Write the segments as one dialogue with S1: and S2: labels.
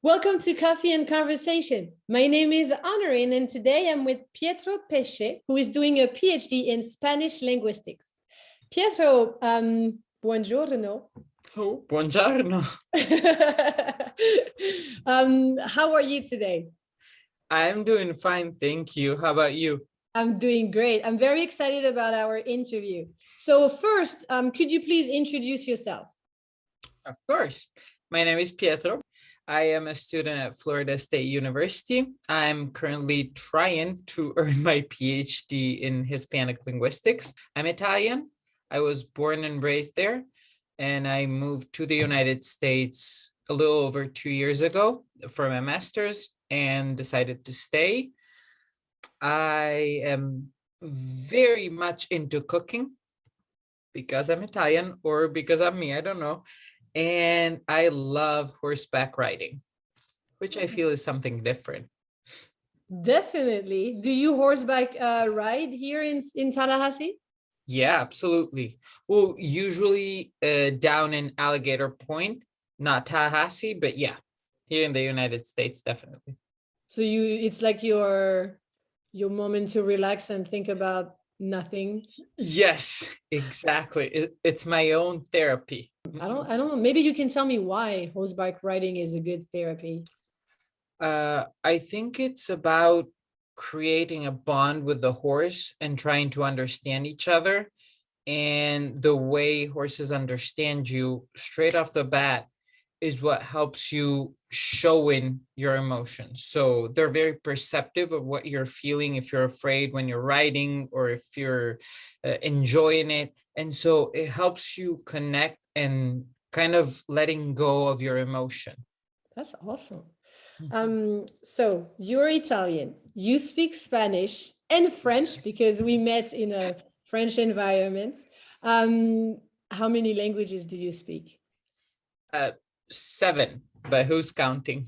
S1: Welcome to Coffee and Conversation. My name is Honorine, and today I'm with Pietro Pesce, who is doing a PhD in Spanish linguistics. Pietro, buongiorno.
S2: Oh, buongiorno.
S1: How are you today?
S2: I'm doing fine, thank you. How about you?
S1: I'm doing great. I'm very excited about our interview. So first, could you please introduce yourself?
S2: Of course. My name is Pietro. I am a student at Florida State University. I'm currently trying to earn my PhD in Hispanic Linguistics. I'm Italian. I was born and raised there, and I moved to the United States a little over 2 years ago for my master's and decided to stay. I am very much into cooking because I'm Italian or because I'm me, I don't know. And I love horseback riding, which I feel is something different.
S1: Definitely. Do you horseback ride here in Tallahassee?
S2: Yeah, absolutely. Well, usually down in Alligator Point, not Tallahassee, but yeah, here in the United States, definitely.
S1: So it's like your moment to relax and think about nothing.
S2: Yes, exactly. It's my own therapy.
S1: I don't know. Maybe you can tell me why horseback riding is a good therapy.
S2: I think it's about creating a bond with the horse and trying to understand each other. And the way horses understand you straight off the bat is what helps you show in your emotions. So they're very perceptive of what you're feeling, if you're afraid when you're riding or if you're enjoying it. And so it helps you connect and kind of letting go of your emotion.
S1: That's awesome. So you're Italian, you speak Spanish and French because we met in a French environment. How many languages do you speak?
S2: 7, but who's counting?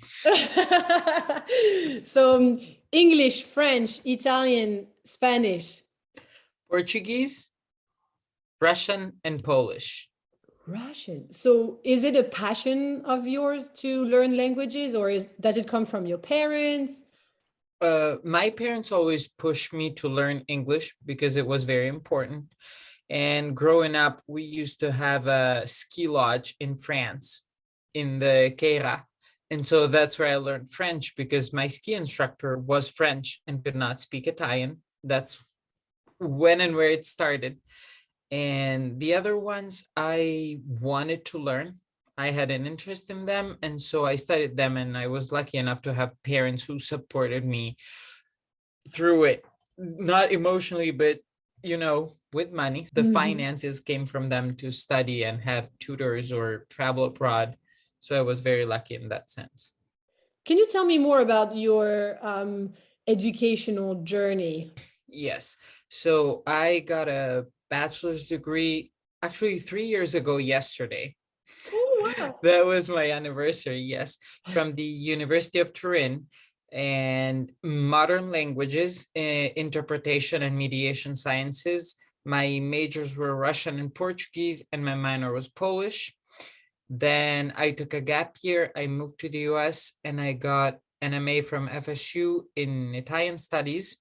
S1: So English, French, Italian, Spanish.
S2: Portuguese, Russian, and Polish.
S1: Russian. So is it a passion of yours to learn languages, or does it come from your parents?
S2: My parents always pushed me to learn English because it was very important. And growing up, we used to have a ski lodge in France, in the Queyras. And so that's where I learned French because my ski instructor was French and could not speak Italian. That's when and where it started. And the other ones I wanted to learn. I had an interest in them. And so I studied them, and I was lucky enough to have parents who supported me through it, not emotionally, but, you know, with money. The finances came from them to study and have tutors or travel abroad. So I was very lucky in that sense.
S1: Can you tell me more about your educational journey?
S2: Yes. So I got a bachelor's degree actually 3 years ago yesterday.
S1: Oh, wow.
S2: That was my anniversary, yes, from the University of Turin, and modern languages, interpretation and mediation sciences. My majors were Russian and Portuguese, and my minor was Polish. Then I took a gap year. I moved to the US and I got an MA from FSU in Italian studies.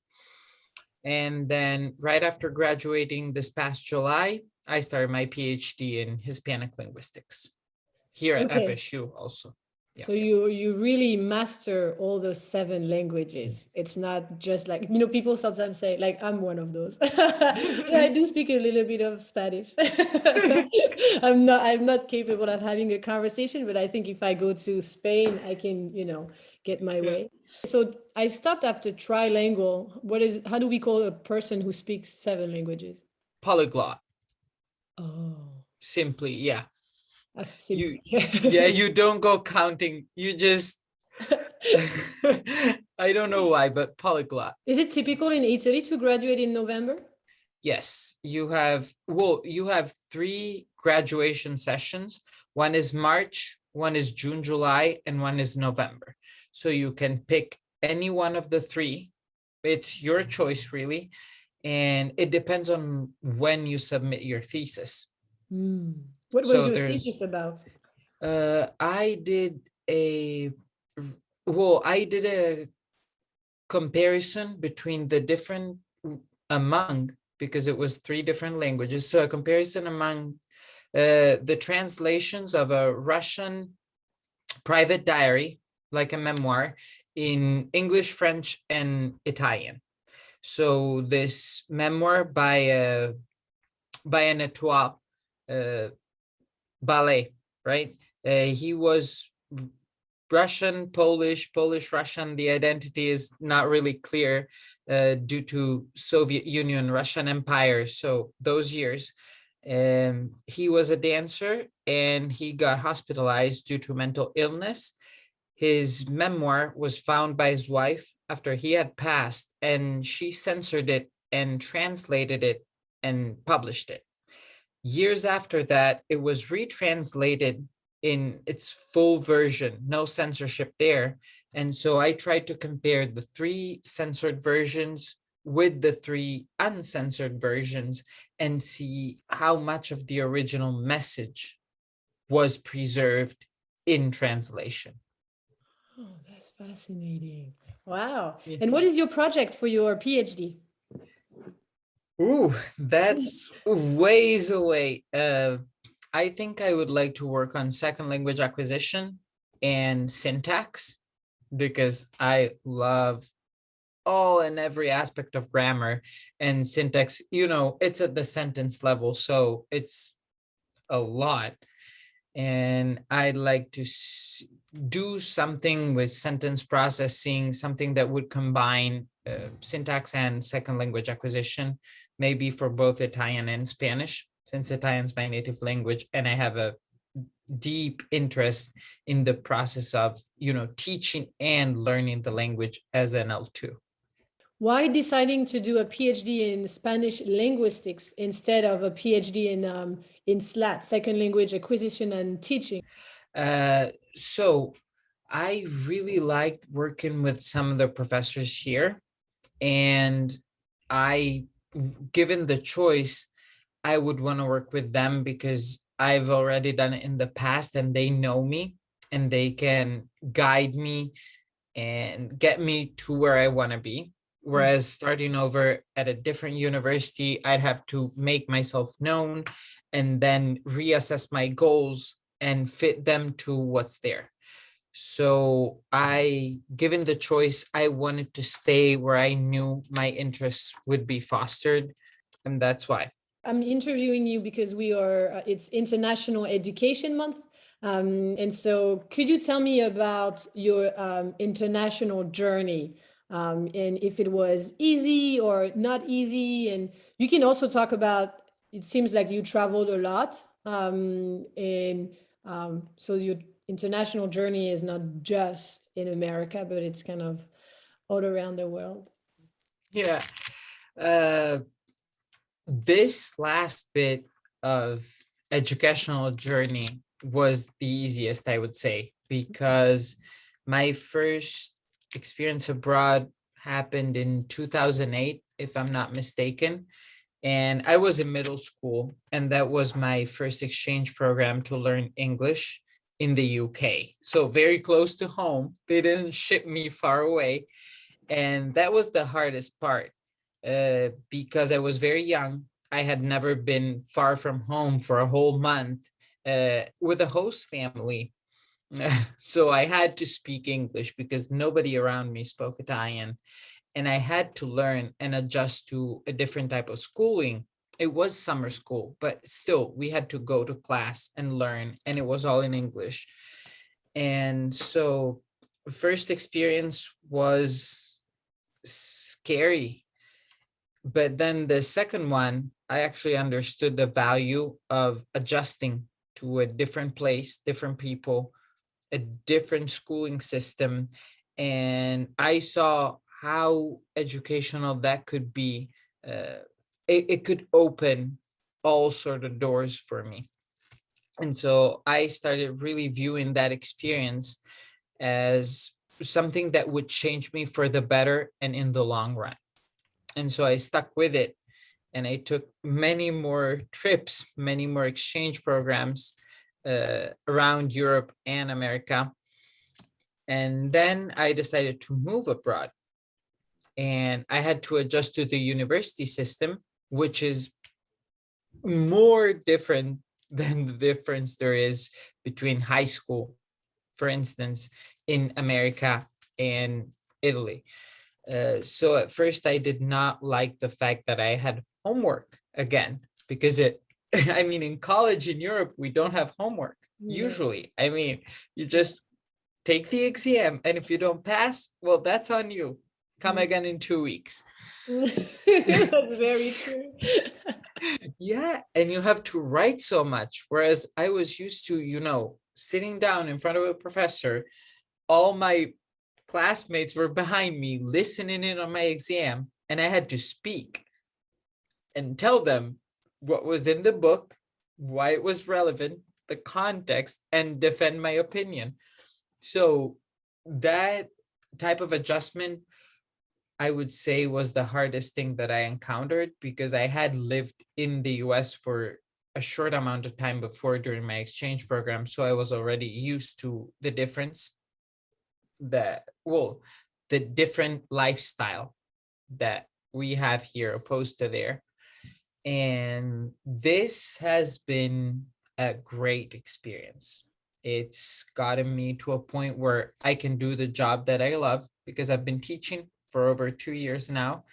S2: And then right after graduating this past July, I started my PhD in Hispanic Linguistics here at FSU also. Yeah.
S1: So you really master all those 7 languages. It's not just like, you know, people sometimes say, like, I'm one of those. I do speak a little bit of Spanish. I'm not capable of having a conversation, but I think if I go to Spain, I can, you know, get my way. So I stopped after trilingual. How do we call a person who speaks 7 languages?
S2: Polyglot.
S1: Oh.
S2: Simply, yeah.
S1: Simply.
S2: You don't go counting. You just, I don't know why, but polyglot.
S1: Is it typical in Italy to graduate in November?
S2: Yes, you have 3 graduation sessions. One is March, one is June, July, and one is November. So you can pick any one of the 3. It's your choice, really. And it depends on when you submit your thesis.
S1: What was your thesis about?
S2: I did a Well, I did a comparison between the different among, because it was 3 different languages. So a comparison among the translations of a Russian private diary, like a memoir, in English, French, and Italian. So this memoir by an étoile ballet, right? He was Russian, Polish, Polish, Russian. The identity is not really clear due to Soviet Union, Russian Empire. So those years, he was a dancer and he got hospitalized due to mental illness. His memoir was found by his wife after he had passed, and she censored it and translated it and published it. Years after that, it was retranslated in its full version, no censorship there. And so I tried to compare the 3 censored versions with the 3 uncensored versions and see how much of the original message was preserved in translation.
S1: Oh, that's fascinating. Wow.
S2: Yeah.
S1: And what is your project for your PhD?
S2: Ooh, that's ways away. I think I would like to work on second language acquisition and syntax, because I love all and every aspect of grammar and syntax. It's at the sentence level, so it's a lot. And I'd like to do something with sentence processing, something that would combine syntax and second language acquisition, maybe for both Italian and Spanish, since Italian's my native language, and I have a deep interest in the process of, teaching and learning the language as an L2.
S1: Why deciding to do a PhD in Spanish linguistics instead of a PhD in SLAT, second language acquisition and teaching?
S2: So I really liked working with some of the professors here, and given the choice, I would want to work with them because I've already done it in the past and they know me and they can guide me and get me to where I want to be. Whereas starting over at a different university, I'd have to make myself known and then reassess my goals and fit them to what's there. So given the choice, I wanted to stay where I knew my interests would be fostered, and that's why.
S1: I'm interviewing you because it's International Education Month. And so could you tell me about your international journey, and if it was easy or not easy? And you can also talk about, it seems like you traveled a lot. And so your international journey is not just in America, but it's kind of all around the world.
S2: Yeah. This last bit of educational journey was the easiest, I would say, because my first experience abroad happened in 2008, if I'm not mistaken. And I was in middle school, and that was my first exchange program to learn English in the UK. So very close to home. They didn't ship me far away. And that was the hardest part because I was very young. I had never been far from home for a whole month with a host family. So I had to speak English because nobody around me spoke Italian. And I had to learn and adjust to a different type of schooling. It was summer school, but still we had to go to class and learn, and it was all in English. And so first experience was scary. But then the second one, I actually understood the value of adjusting to a different place, different people, a different schooling system. And I saw how educational that could be. It could open all sort of doors for me. And so I started really viewing that experience as something that would change me for the better and in the long run. And so I stuck with it, and I took many more trips, many more exchange programs around Europe and America. And then I decided to move abroad, and I had to adjust to the university system, which is more different than the difference there is between high school, for instance, in America and Italy. So at first I did not like the fact that I had homework again, because I mean, in college in Europe, we don't have homework
S1: No.
S2: usually. I mean, you just take the exam, and if you don't pass, well, that's on you. Come again in 2 weeks.
S1: That's very true.
S2: Yeah, and you have to write so much. Whereas I was used to, sitting down in front of a professor, all my classmates were behind me listening in on my exam, and I had to speak and tell them what was in the book, why it was relevant, the context, and defend my opinion. So that type of adjustment, I would say, was the hardest thing that I encountered, because I had lived in the US for a short amount of time before during my exchange program. So I was already used to the difference, the different lifestyle that we have here opposed to there. And this has been a great experience. It's gotten me to a point where I can do the job that I love, because I've been teaching for over 2 years now.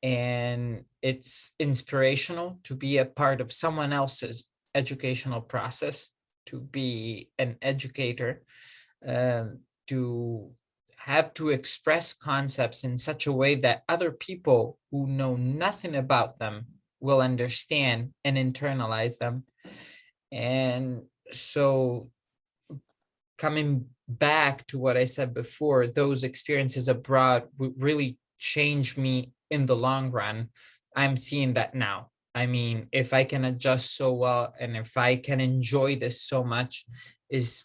S2: And it's inspirational to be a part of someone else's educational process, to be an educator, to have to express concepts in such a way that other people who know nothing about them will understand and internalize them. And so, coming back to what I said before, those experiences abroad would really change me in the long run. I'm seeing that now. I mean, if I can adjust so well, and if I can enjoy this so much, is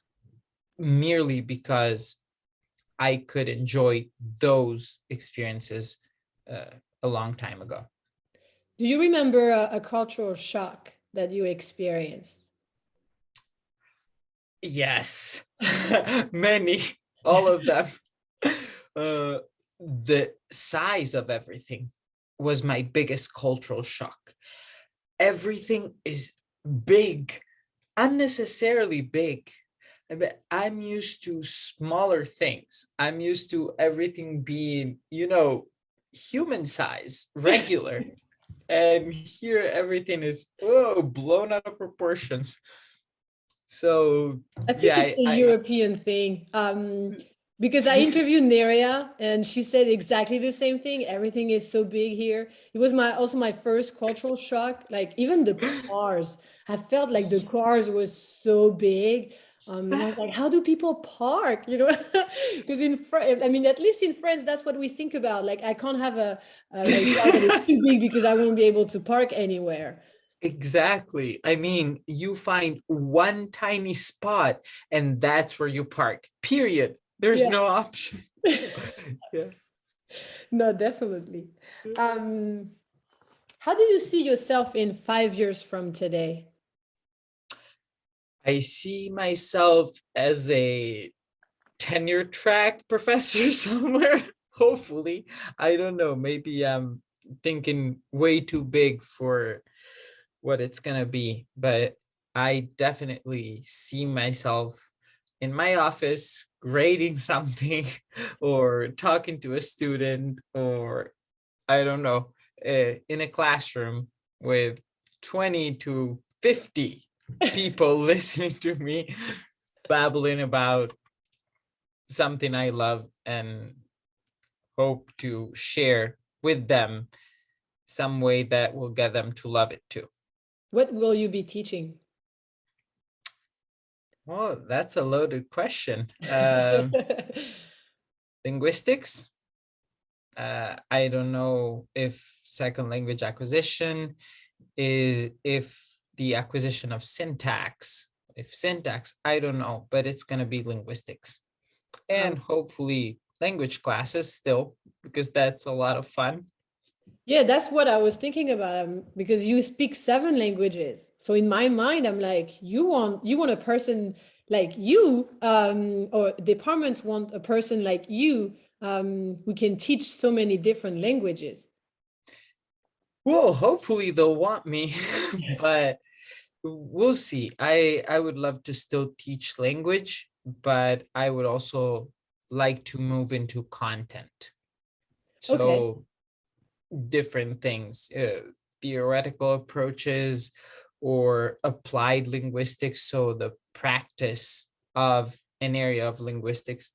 S2: merely because I could enjoy those experiences a long time ago.
S1: Do you remember a cultural shock that you experienced?
S2: Yes, many, all of them. The size of everything was my biggest cultural shock. Everything is big, unnecessarily big. I'm used to smaller things. I'm used to everything being, human size, regular. And here everything is blown out of proportions. So
S1: I think
S2: yeah,
S1: it's a
S2: I
S1: European thing. Because I interviewed Neria and she said exactly the same thing. Everything is so big here. It was also my first cultural shock. Like even the cars, I felt like the cars was so big. And I was like, how do people park? Because I mean, at least in France, that's what we think about. Like, I can't have a car that is too big because I won't be able to park anywhere.
S2: Exactly. I mean, you find one tiny spot and that's where you park. Period. There's
S1: Yeah.
S2: no option. Yeah.
S1: No, definitely. How do you see yourself in 5 years from today?
S2: I see myself as a tenure track professor somewhere. Hopefully. I don't know. Maybe I'm thinking way too big for what it's gonna be, but I definitely see myself in my office grading something or talking to a student, or I don't know, in a classroom with 20 to 50 people listening to me babbling about something I love, and hope to share with them some way that will get them to love it too.
S1: What will you be teaching?
S2: Well, that's a loaded question. Linguistics. I don't know if second language acquisition is if the acquisition of syntax. If syntax, I don't know, but it's going to be linguistics. And hopefully language classes still, because that's a lot of fun.
S1: Yeah, that's what I was thinking about, because you speak 7 languages. So in my mind, I'm like, you want a person like you, or departments want a person like you, who can teach so many different languages.
S2: Well, hopefully they'll want me, but we'll see. I would love to still teach language, but I would also like to move into content.
S1: Okay.
S2: So different things, theoretical approaches or applied linguistics. So the practice of an area of linguistics,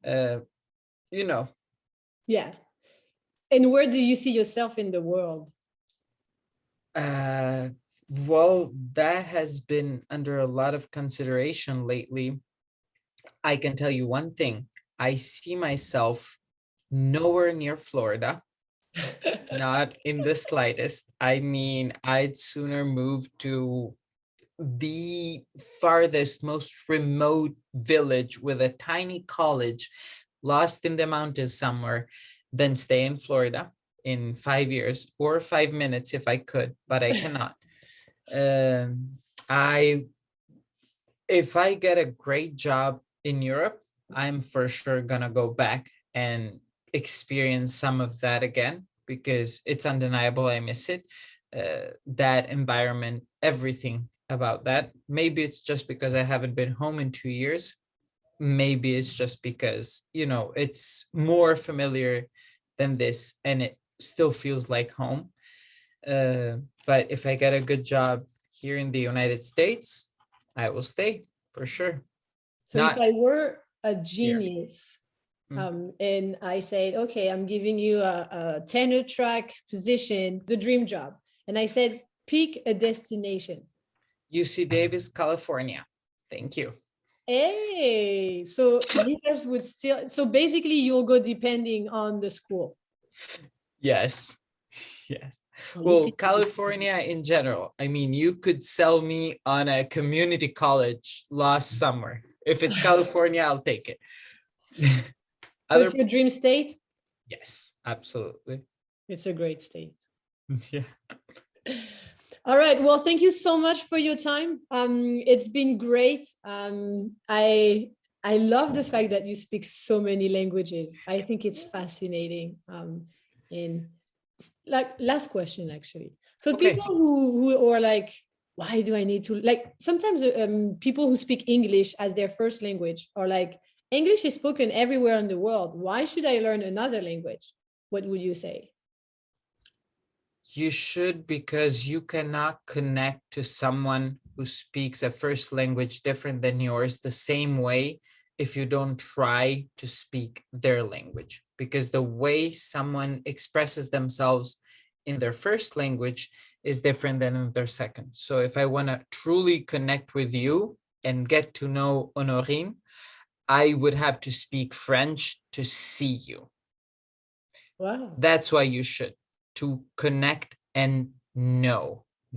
S2: uh, you know.
S1: Yeah. And where do you see yourself in the world?
S2: Uh, well, that has been under a lot of consideration lately. I can tell you one thing. I see myself nowhere near Florida, not in the slightest. I mean, I'd sooner move to the farthest, most remote village with a tiny college lost in the mountains somewhere than stay in Florida in 5 years or 5 minutes if I could, but I cannot. Um, I if I get a great job in Europe, I'm for sure gonna go back and experience some of that again because it's undeniable. I miss it. That environment, everything about that. Maybe it's just because I haven't been home in 2 years. Maybe it's just because, it's more familiar than this and it still feels like home. But if I get a good job here in the United States, I will stay for sure.
S1: So if
S2: Not
S1: I were a
S2: here.
S1: genius,
S2: Mm.
S1: and I said, okay, I'm giving you a tenure track position, the dream job, and I said, pick a destination.
S2: UC Davis, California. Thank you.
S1: Hey, so leaders would still, so basically you'll go depending on the school.
S2: Yes. Yes.
S1: Oh, you
S2: Well,
S1: see,
S2: California in general. I mean, you could sell me on a community college last summer. If it's California, I'll take it.
S1: so it's
S2: Other,
S1: your dream state?
S2: yes, absolutely.
S1: It's a great state.
S2: Yeah.
S1: All right. Well, thank you so much for your time. It's been great. I love the fact that you speak so many languages. I think it's fascinating. And like last question, actually, for
S2: Okay.
S1: people who are like, why do I need to like? Sometimes people who speak English as their first language are like, English is spoken everywhere in the world. Why should I learn another language? What would you say?
S2: You should, because you cannot connect to someone who speaks a first language different than yours the same way if you don't try to speak their language. Because the way someone expresses themselves in their first language is different than in their second. So if I want to truly connect with you and get to know Honorine, I would have to speak French to see you.
S1: Wow,
S2: That's why you should, to connect and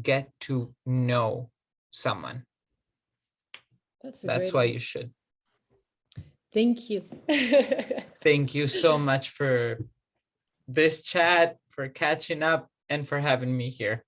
S2: get to know someone.
S1: that's a
S2: That's
S1: great
S2: why
S1: one.
S2: you should.
S1: Thank you.
S2: Thank you so much for this chat, for catching up, and for having me here.